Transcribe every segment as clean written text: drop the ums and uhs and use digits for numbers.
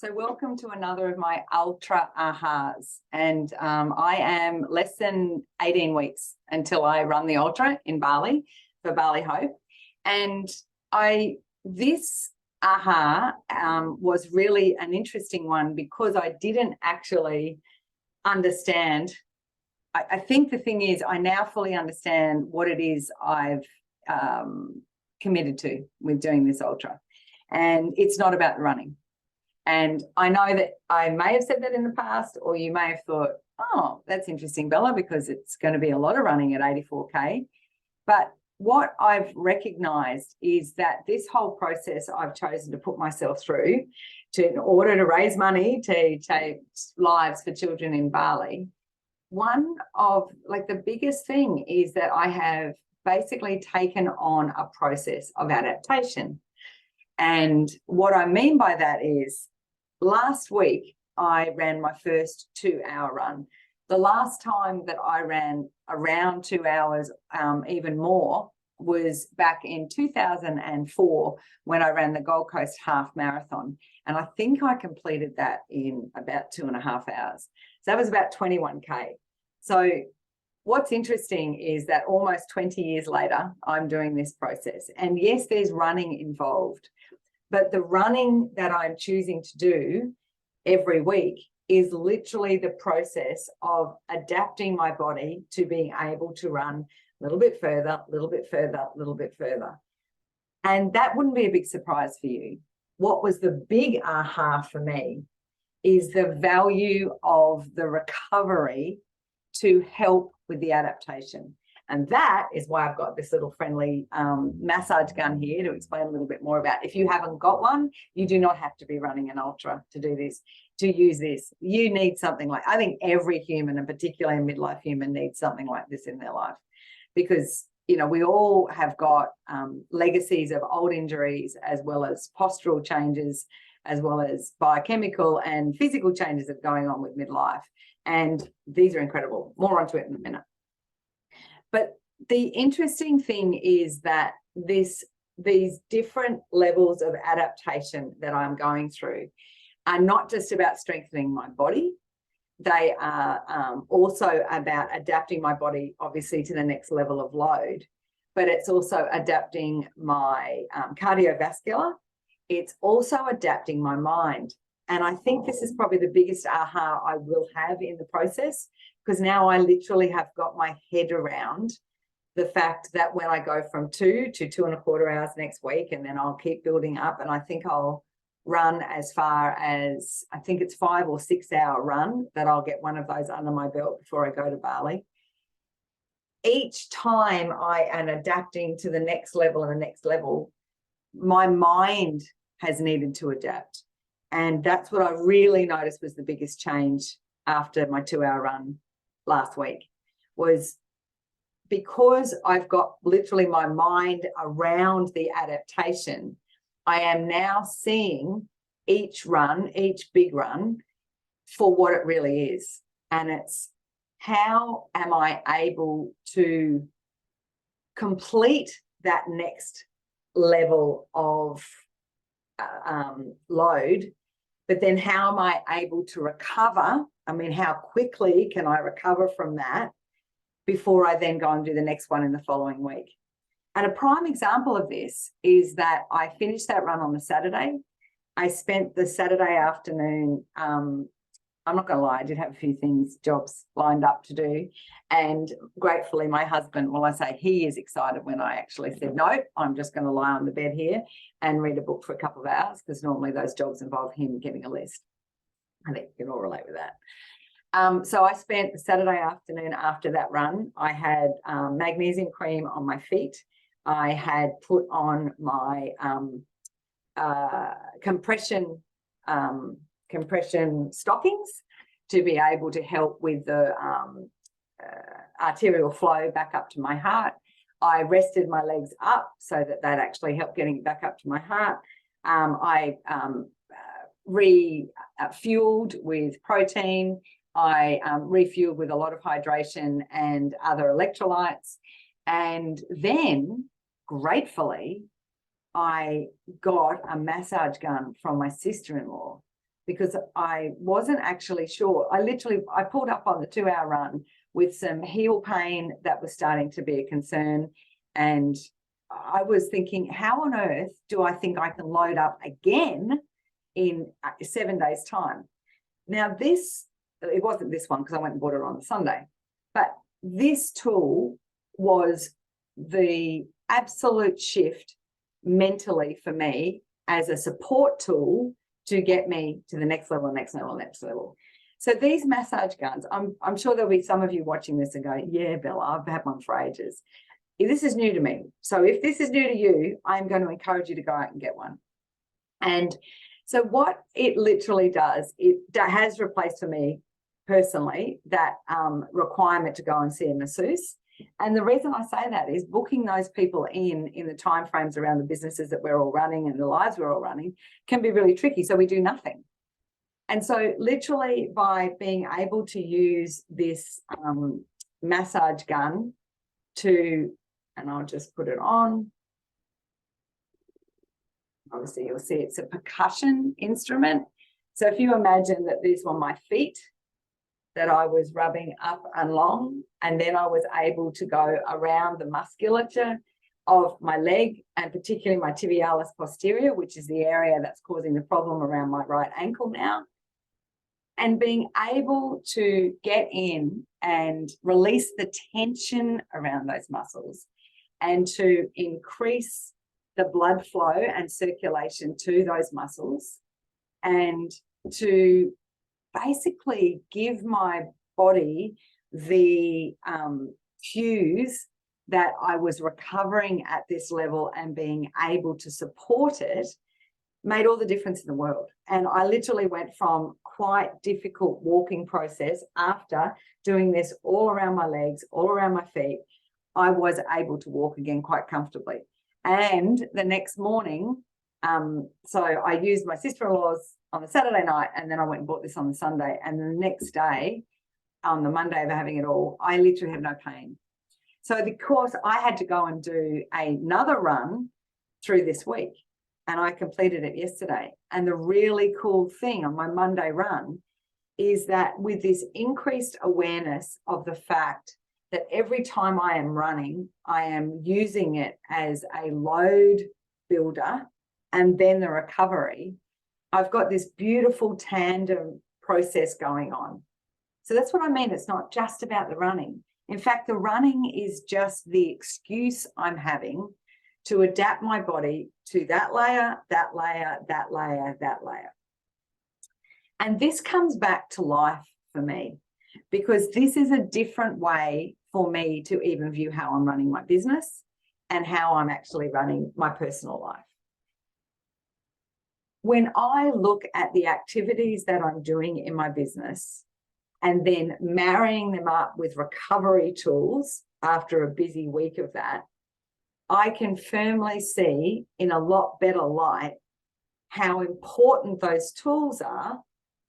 So welcome to another of my ultra ahas. And I am less than 18 weeks until I run the ultra in Bali for Bali Hope. And this aha was really an interesting one because I didn't actually understand. I think the thing is I now fully understand what it is I've committed to with doing this ultra. And it's not about the running. And I know that I may have said that in the past, or you may have thought, oh, that's interesting, Bella, because it's going to be a lot of running at 84K. But what I've recognized is that this whole process I've chosen to put myself through in order to raise money to take lives for children in Bali, one of the biggest thing is that I have basically taken on a process of adaptation. And what I mean by that is, last week, I ran my first 2-hour run. The last time that I ran around 2 hours, even more, was back in 2004 when I ran the Gold Coast Half Marathon. And I think I completed that in about 2.5 hours. So that was about 21K. So what's interesting is that almost 20 years later, I'm doing this process. And yes, there's running involved. But the running that I'm choosing to do every week is literally the process of adapting my body to being able to run a little bit further, a little bit further, a little bit further. And that wouldn't be a big surprise for you. What was the big aha for me is the value of the recovery to help with the adaptation. And that is why I've got this little friendly massage gun here to explain a little bit more about. If you haven't got one, you do not have to be running an ultra to do this, to use this. You need something like, I think every human, and particularly a midlife human, needs something like this in their life. Because, you know, we all have got legacies of old injuries, as well as postural changes, as well as biochemical and physical changes that are going on with midlife. And these are incredible. More onto it in a minute. But the interesting thing is that these different levels of adaptation that I'm going through are not just about strengthening my body. They are also about adapting my body, obviously, to the next level of load. But it's also adapting my cardiovascular. It's also adapting my mind. And I think this is probably the biggest aha I will have in the process, because now I literally have got my head around the fact that when I go from 2 to 2.25 hours next week, and then I'll keep building up, and I think I'll run as far as, I think it's 5 or 6 hour run, that I'll get one of those under my belt before I go to Bali. Each time I am adapting to the next level and the next level, my mind has needed to adapt. And that's what I really noticed was the biggest change after my 2-hour run last week, was because I've got literally my mind around the adaptation. I am now seeing each run, each big run, for what it really is. And it's, how am I able to complete that next level of load, but then how am I able to recover? I mean, how quickly can I recover from that before I then go and do the next one in the following week? And a prime example of this is that I finished that run on the Saturday. I spent the Saturday afternoon, I'm not going to lie, I did have a few jobs lined up to do. And gratefully, my husband, well, I say he is excited when I actually said, no, I'm just going to lie on the bed here and read a book for a couple of hours, because normally those jobs involve him getting a list. I think you can all relate with that. So I spent the Saturday afternoon after that run. I had magnesium cream on my feet. I had put on my compression stockings to be able to help with the arterial flow back up to my heart. I rested my legs up so that actually helped getting it back up to my heart. I refueled with protein. I refueled with a lot of hydration and other electrolytes. And then, gratefully, I got a massage gun from my sister-in-law, because I wasn't actually sure. I pulled up on the 2-hour run with some heel pain that was starting to be a concern. And I was thinking, how on earth do I think I can load up again in 7 days' time? Now, it wasn't this one because I went and bought it on the Sunday, but this tool was the absolute shift mentally for me as a support tool to get me to the next level, next level, next level. So these massage guns, I'm sure there'll be some of you watching this and going, yeah, Bella, I've had one for ages. This is new to me. So if this is new to you, I'm going to encourage you to go out and get one. And so what it literally does, it has replaced for me personally that requirement to go and see a masseuse. And the reason I say that is booking those people in the timeframes around the businesses that we're all running and the lives we're all running can be really tricky. So we do nothing. And so literally by being able to use this massage gun and I'll just put it on. Obviously, you'll see it's a percussion instrument. So if you imagine that these were my feet that I was rubbing up and along, and then I was able to go around the musculature of my leg, and particularly my tibialis posterior, which is the area that's causing the problem around my right ankle now, and being able to get in and release the tension around those muscles and to increase the blood flow and circulation to those muscles, and to basically give my body the cues that I was recovering at this level and being able to support it, made all the difference in the world. And I literally went from quite difficult walking process after doing this all around my legs, all around my feet. I was able to walk again quite comfortably. And the next morning, so I used my sister-in-law's on the Saturday night, and then I went and bought this on the Sunday. And the next day, on the Monday of having it all, I literally had no pain. So of course, I had to go and do another run through this week, and I completed it yesterday. And the really cool thing on my Monday run is that with this increased awareness of the fact that every time I am running, I am using it as a load builder and then the recovery, I've got this beautiful tandem process going on. So that's what I mean. It's not just about the running. In fact, the running is just the excuse I'm having to adapt my body to that layer, that layer, that layer, that layer. And this comes back to life for me, because this is a different way for me to even view how I'm running my business and how I'm actually running my personal life. When I look at the activities that I'm doing in my business and then marrying them up with recovery tools after a busy week of that, I can firmly see in a lot better light how important those tools are,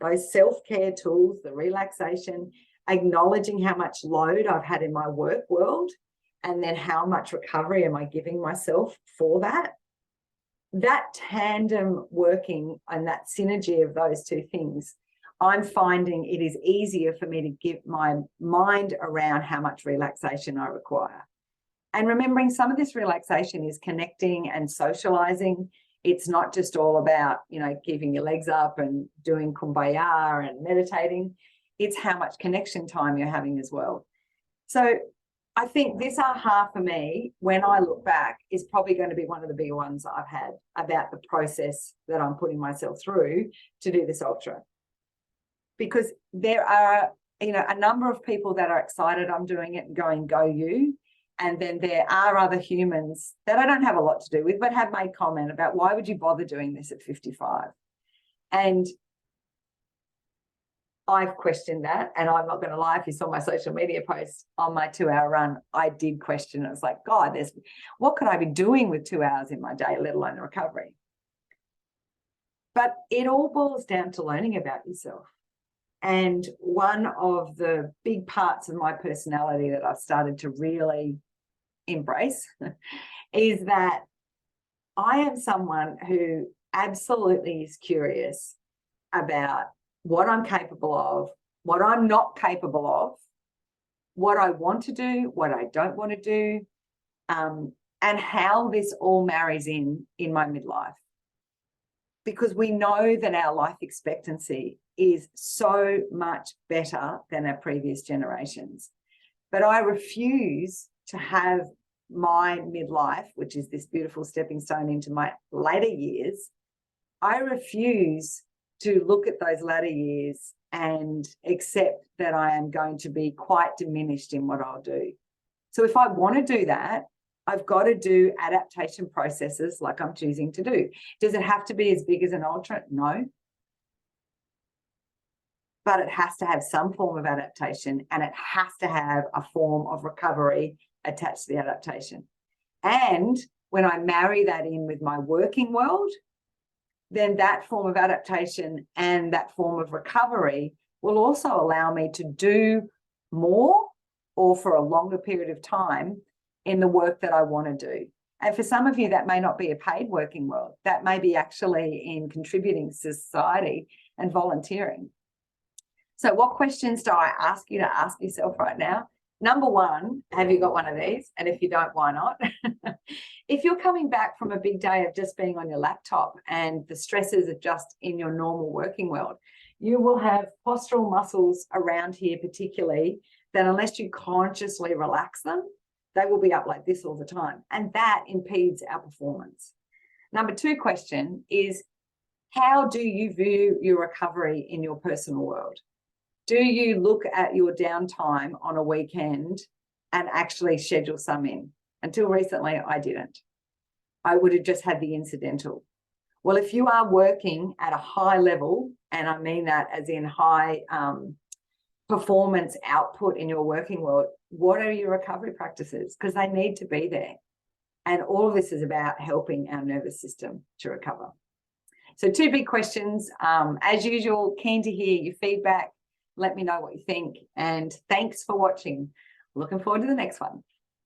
those self-care tools, the relaxation, acknowledging how much load I've had in my work world, and then how much recovery am I giving myself for that. That tandem working and that synergy of those two things, I'm finding it is easier for me to get my mind around how much relaxation I require. And remembering some of this relaxation is connecting and socializing. It's not just all about, keeping your legs up and doing kumbaya and meditating. It's how much connection time you're having as well. So I think this aha for me, when I look back, is probably going to be one of the bigger ones I've had about the process that I'm putting myself through to do this ultra. Because there are, a number of people that are excited I'm doing it and going, go you. And then there are other humans that I don't have a lot to do with, but have made comment about, why would you bother doing this at 55? And I've questioned that, and I'm not going to lie, if you saw my social media post on my 2-hour run, I did question it. It's like, God, what could I be doing with 2 hours in my day, let alone the recovery? But it all boils down to learning about yourself. And one of the big parts of my personality that I've started to really embrace is that I am someone who absolutely is curious about what I'm capable of, what I'm not capable of, what I want to do, what I don't want to do, and how this all marries in my midlife. Because we know that our life expectancy is so much better than our previous generations. But I refuse to have my midlife, which is this beautiful stepping stone into my later years, I refuse to look at those latter years and accept that I am going to be quite diminished in what I'll do. So if I want to do that, I've got to do adaptation processes like I'm choosing to do. Does it have to be as big as an ultra? No. But it has to have some form of adaptation, and it has to have a form of recovery attached to the adaptation. And when I marry that in with my working world, then that form of adaptation and that form of recovery will also allow me to do more or for a longer period of time in the work that I want to do. And for some of you, that may not be a paid working world. That may be actually in contributing to society and volunteering. So what questions do I ask you to ask yourself right now? Number one, have you got one of these? And if you don't, why not? If you're coming back from a big day of just being on your laptop and the stresses are just in your normal working world, you will have postural muscles around here particularly that unless you consciously relax them, they will be up like this all the time. And that impedes our performance. Number two question is, how do you view your recovery in your personal world? Do you look at your downtime on a weekend and actually schedule some in? Until recently, I didn't. I would have just had the incidental. Well, if you are working at a high level, and I mean that as in high performance output in your working world, what are your recovery practices? Because they need to be there. And all of this is about helping our nervous system to recover. So two big questions. As usual, keen to hear your feedback. Let me know what you think. And thanks for watching. Looking forward to the next one.